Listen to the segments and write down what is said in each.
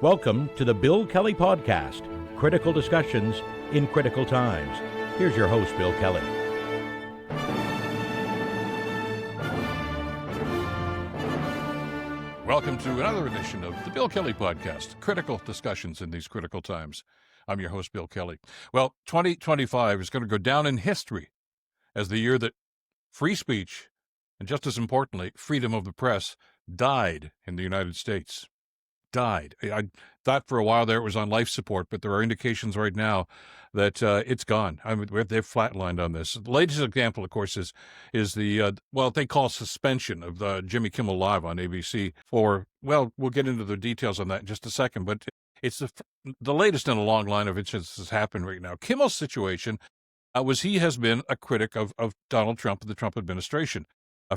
Welcome to the Bill Kelly Podcast, critical discussions in critical times. Here's your host, Bill Kelly. Welcome to another edition of the Bill Kelly Podcast, critical discussions in these critical times. I'm your host, Bill Kelly. Well, 2025 is going to go down in history as the year that free speech, and just as importantly, freedom of the press, died in the United States. Died. I thought for a while there it was on life support, but there are indications right now that it's gone. I mean, they've flatlined on this. The latest example, of course, is the, what they call suspension of Jimmy Kimmel Live on ABC for, well, we'll get into the details on that in just a second, but it's the latest in a long line of incidents that's happened right now. Kimmel's situation he has been a critic of Donald Trump and the Trump administration.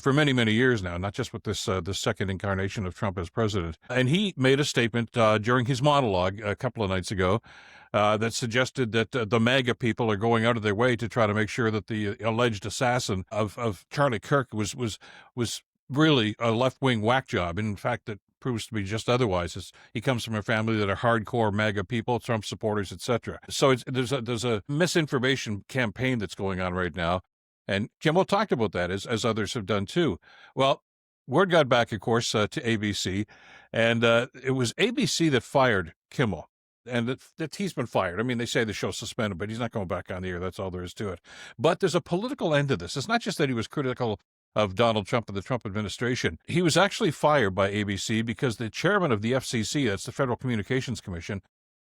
For many, many years now, not just with this second incarnation of Trump as president. And he made a statement during his monologue a couple of nights ago that suggested that the MAGA people are going out of their way to try to make sure that the alleged assassin of Charlie Kirk was really a left-wing whack job. And in fact, it proves to be just otherwise. He comes from a family that are hardcore MAGA people, Trump supporters, etc. So there's a misinformation campaign that's going on right now. And Kimmel talked about that, as others have done too. Well, word got back, of course, to ABC, and it was ABC that fired Kimmel, and that he's been fired. I mean, they say the show's suspended, but he's not going back on the air. That's all there is to it. But there's a political end to this. It's not just that he was critical of Donald Trump and the Trump administration. He was actually fired by ABC because the chairman of the FCC, that's the Federal Communications Commission,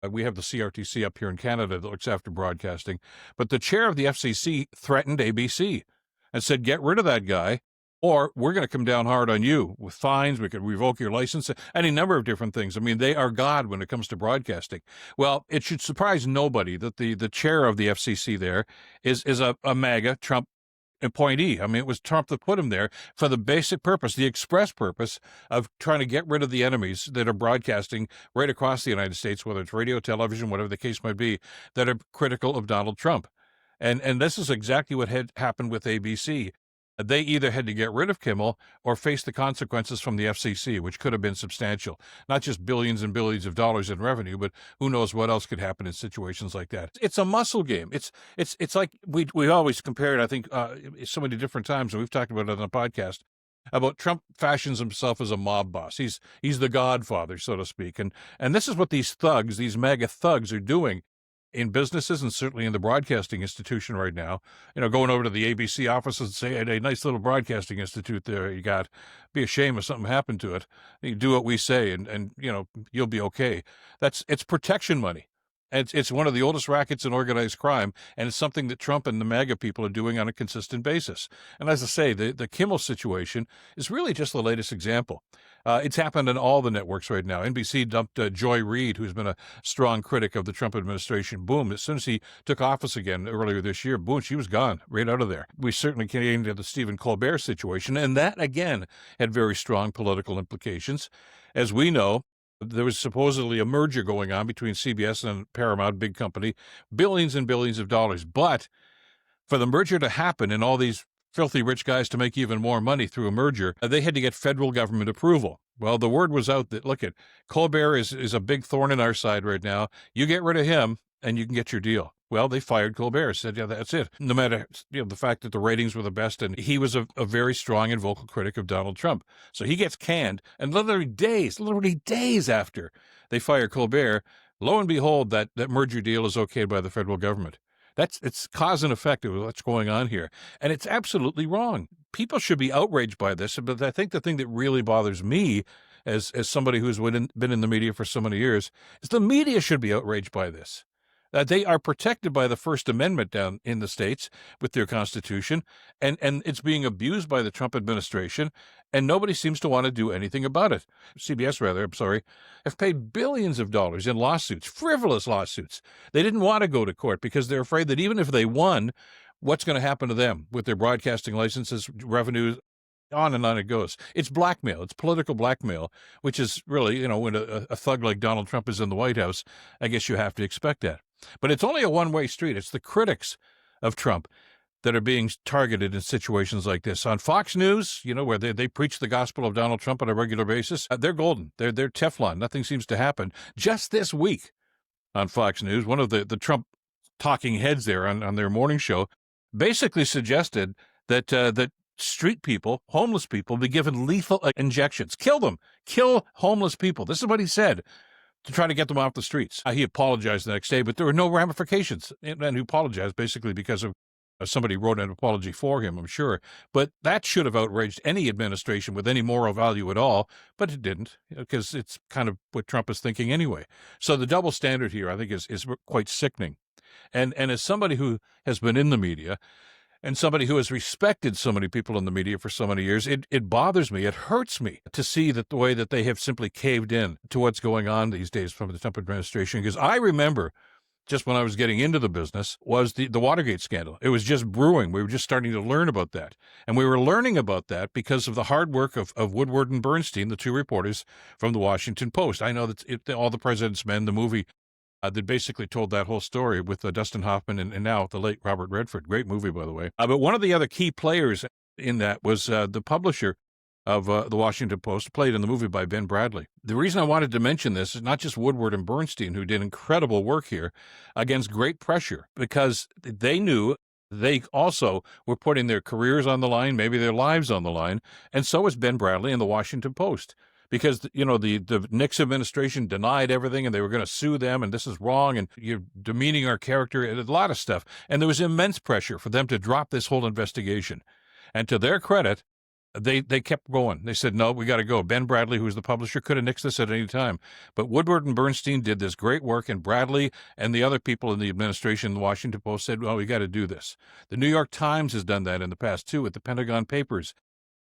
we have the CRTC up here in Canada that looks after broadcasting. But the chair of the FCC threatened ABC and said, get rid of that guy, or we're going to come down hard on you with fines. We could revoke your license, any number of different things. I mean, they are God when it comes to broadcasting. Well, it should surprise nobody that the chair of the FCC there is a MAGA Trump appointee. I mean, it was Trump that put him there for the basic purpose, the express purpose of trying to get rid of the enemies that are broadcasting right across the United States, whether it's radio, television, whatever the case might be, that are critical of Donald Trump. And this is exactly what had happened with ABC. They either had to get rid of Kimmel or face the consequences from the FCC, which could have been substantial. Not just billions and billions of dollars in revenue, but who knows what else could happen in situations like that. It's a muscle game. It's like we always compare it, I think, so many different times, and we've talked about it on the podcast, about Trump fashions himself as a mob boss. He's the godfather, so to speak. And this is what these thugs, these MAGA thugs, are doing in businesses and certainly in the broadcasting institution right now. You know, going over to the ABC offices and say, hey, a nice little broadcasting institute there you got. Be a shame if something happened to it. You do what we say and you know, you'll be okay. It's protection money. It's one of the oldest rackets in organized crime, and it's something that Trump and the MAGA people are doing on a consistent basis. And as I say, the Kimmel situation is really just the latest example. It's happened on all the networks right now. NBC dumped Joy Reid, who's been a strong critic of the Trump administration. Boom, as soon as he took office again earlier this year, boom, she was gone, right out of there. We certainly came into the Stephen Colbert situation, and that, again, had very strong political implications. As we know, there was supposedly a merger going on between CBS and Paramount, big company, billions and billions of dollars. But for the merger to happen and all these filthy rich guys to make even more money through a merger, they had to get federal government approval. Well, the word was out that, look, Colbert is a big thorn in our side right now. You get rid of him and you can get your deal. Well, they fired Colbert, said, yeah, that's it. No matter the fact that the ratings were the best, and he was a very strong and vocal critic of Donald Trump. So he gets canned, and literally days after they fire Colbert, lo and behold, that merger deal is okayed by the federal government. It's cause and effect of what's going on here. And it's absolutely wrong. People should be outraged by this, but I think the thing that really bothers me as somebody who's been in the media for so many years is the media should be outraged by this. They are protected by the First Amendment down in the States with their Constitution, and it's being abused by the Trump administration, and nobody seems to want to do anything about it. CBS, have paid billions of dollars in lawsuits, frivolous lawsuits. They didn't want to go to court because they're afraid that even if they won, what's going to happen to them with their broadcasting licenses, revenues, on and on it goes. It's blackmail. It's political blackmail, which is really, when a thug like Donald Trump is in the White House, I guess you have to expect that. But it's only a one-way street. It's the critics of Trump that are being targeted in situations like this. On Fox News, where they preach the gospel of Donald Trump on a regular basis, they're golden. They're Teflon. Nothing seems to happen. Just this week on Fox News, one of the Trump talking heads there on their morning show basically suggested that street people, homeless people, be given lethal injections. Kill them. Kill homeless people. This is what he said to try to get them off the streets. He apologized the next day, but there were no ramifications. And he apologized basically because of somebody wrote an apology for him, I'm sure. But that should have outraged any administration with any moral value at all, but it didn't, because it's kind of what Trump is thinking anyway. So the double standard here, I think, is quite sickening. And as somebody who has been in the media and somebody who has respected so many people in the media for so many years, it bothers me, it hurts me to see that the way that they have simply caved in to what's going on these days from the Trump administration. Because I remember just when I was getting into the business was the Watergate scandal. It was just brewing. We were just starting to learn about that. And we were learning about that because of the hard work of Woodward and Bernstein, the two reporters from the Washington Post. I know that All the President's Men, the movie, that basically told that whole story with Dustin Hoffman and now the late Robert Redford. Great movie, by the way. But one of the other key players in that was the publisher of the Washington Post, played in the movie by Ben Bradley. The reason I wanted to mention this is not just Woodward and Bernstein, who did incredible work here against great pressure, because they knew they also were putting their careers on the line, maybe their lives on the line, and so was Ben Bradley and the Washington Post. Because, the Nixon administration denied everything and they were going to sue them and this is wrong and you're demeaning our character and a lot of stuff. And there was immense pressure for them to drop this whole investigation. And to their credit, they kept going. They said, no, we got to go. Ben Bradley, who was the publisher, could have nixed this at any time. But Woodward and Bernstein did this great work, and Bradley and the other people in the administration, the Washington Post, said, well, we got to do this. The New York Times has done that in the past, too, with the Pentagon Papers.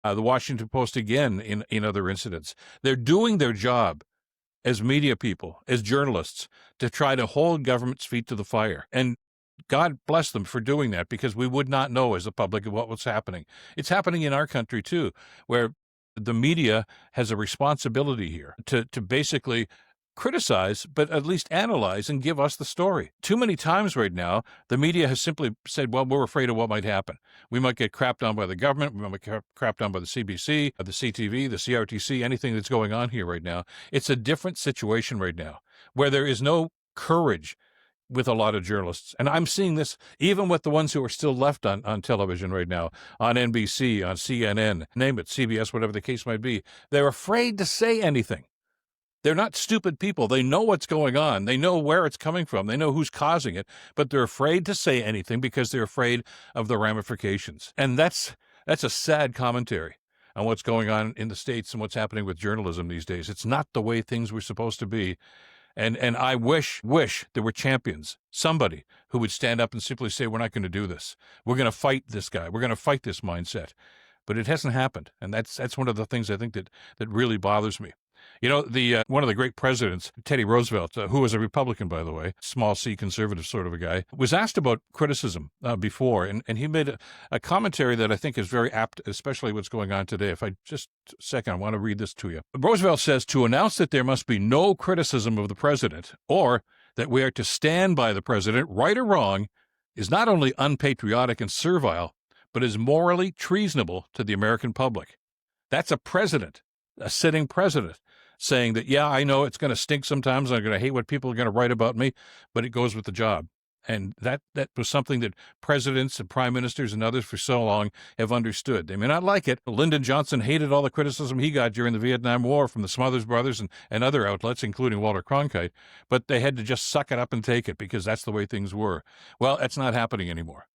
The Washington Post, again, in other incidents. They're doing their job as media people, as journalists, to try to hold government's feet to the fire. And God bless them for doing that, because we would not know as the public what was happening. It's happening in our country, too, where the media has a responsibility here to basically criticize, but at least analyze and give us the story. Too many times right now, the media has simply said, well, we're afraid of what might happen. We might get crapped on by the government. We might get crapped on by the CBC, the CTV, the CRTC, anything that's going on here right now. It's a different situation right now where there is no courage with a lot of journalists. And I'm seeing this even with the ones who are still left on television right now, on NBC, on CNN, name it, CBS, whatever the case might be. They're afraid to say anything. They're not stupid people. They know what's going on. They know where it's coming from. They know who's causing it, but they're afraid to say anything because they're afraid of the ramifications. And that's a sad commentary on what's going on in the States and what's happening with journalism these days. It's not the way things were supposed to be. And I wish there were champions, somebody who would stand up and simply say, we're not going to do this. We're going to fight this guy. We're going to fight this mindset. But it hasn't happened. And that's one of the things I think that really bothers me. One of the great presidents, Teddy Roosevelt, who was a Republican, by the way, small c conservative sort of a guy, was asked about criticism before, and he made a commentary that I think is very apt, especially what's going on today. If I just a second, I want to read this to you. Roosevelt says, to announce that there must be no criticism of the president, or that we are to stand by the president, right or wrong, is not only unpatriotic and servile, but is morally treasonable to the American public. That's a president, a sitting president, saying that, yeah, I know it's going to stink sometimes. I'm going to hate what people are going to write about me, but it goes with the job. And that was something that presidents and prime ministers and others for so long have understood. They may not like it. Lyndon Johnson hated all the criticism he got during the Vietnam War from the Smothers Brothers and other outlets, including Walter Cronkite, but they had to just suck it up and take it because that's the way things were. Well, that's not happening anymore.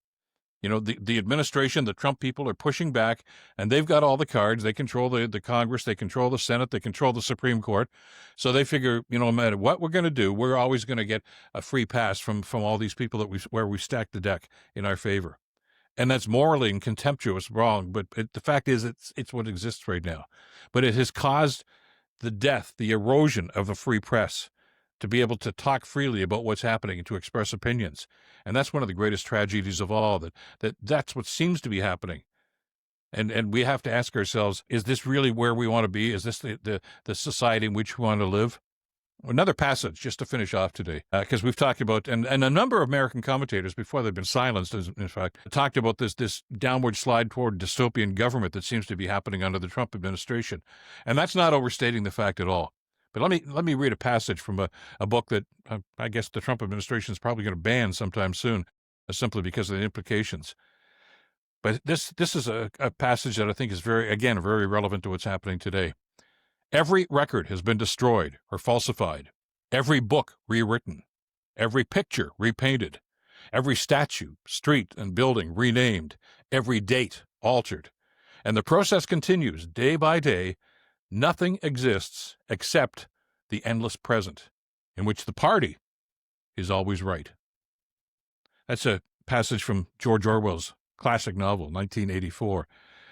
The administration, the Trump people are pushing back, and they've got all the cards. They control the Congress. They control the Senate. They control the Supreme Court. So they figure, no matter what we're going to do, we're always going to get a free pass from all these people where we stack the deck in our favor. And that's morally and contemptuous wrong. But the fact is, it's what exists right now. But it has caused the death, the erosion of the free press, to be able to talk freely about what's happening and to express opinions. And that's one of the greatest tragedies of all, that's what seems to be happening. And we have to ask ourselves, is this really where we want to be? Is this the society in which we want to live? Another passage, just to finish off today, because we've talked about, and a number of American commentators, before they've been silenced, in fact, talked about this downward slide toward dystopian government that seems to be happening under the Trump administration. And that's not overstating the fact at all. But let me read a passage from a book that I guess the Trump administration is probably going to ban sometime soon, simply because of the implications. But this is a passage that I think is very relevant to what's happening today. Every record has been destroyed or falsified, every book rewritten, every picture repainted, every statue, street, and building renamed, every date altered. And the process continues day by day. Nothing exists except the endless present, in which the party is always right. That's a passage from George Orwell's classic novel, 1984.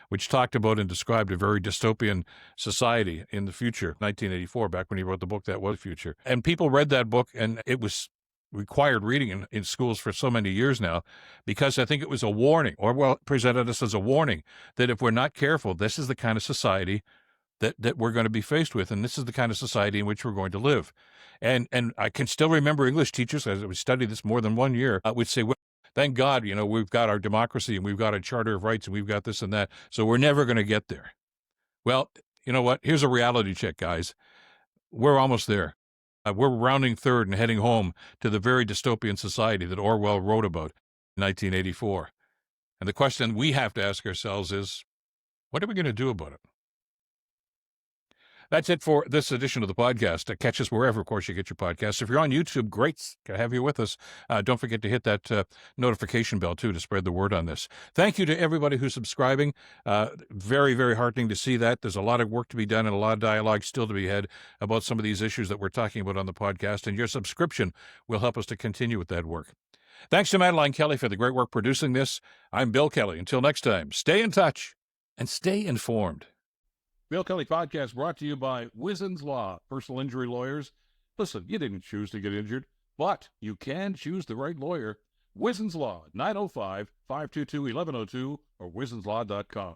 Which talked about and described a very dystopian society in the future, 1984, back when he wrote the book that was Future. And people read that book, and it was required reading in schools for so many years now, because I think it was a warning, Orwell presented us as a warning, that if we're not careful, this is the kind of society that we're going to be faced with, and this is the kind of society in which we're going to live. And I can still remember English teachers, as we studied this more than 1 year, would say, well, thank God, we've got our democracy and we've got a Charter of Rights and we've got this and that, so we're never going to get there. Well, you know what? Here's a reality check, guys. We're almost there. We're rounding third and heading home to the very dystopian society that Orwell wrote about in 1984. And the question we have to ask ourselves is, what are we going to do about it? That's it for this edition of the podcast. Catch us wherever, of course, you get your podcasts. If you're on YouTube, great to have you with us. Don't forget to hit that notification bell, too, to spread the word on this. Thank you to everybody who's subscribing. Very, very heartening to see that. There's a lot of work to be done and a lot of dialogue still to be had about some of these issues that we're talking about on the podcast, and your subscription will help us to continue with that work. Thanks to Madeline Kelly for the great work producing this. I'm Bill Kelly. Until next time, stay in touch and stay informed. Bill Kelly Podcast brought to you by Wizen's Law, personal injury lawyers. Listen, you didn't choose to get injured, but you can choose the right lawyer. Wizen's Law, 905-522-1102 or wizenslaw.com.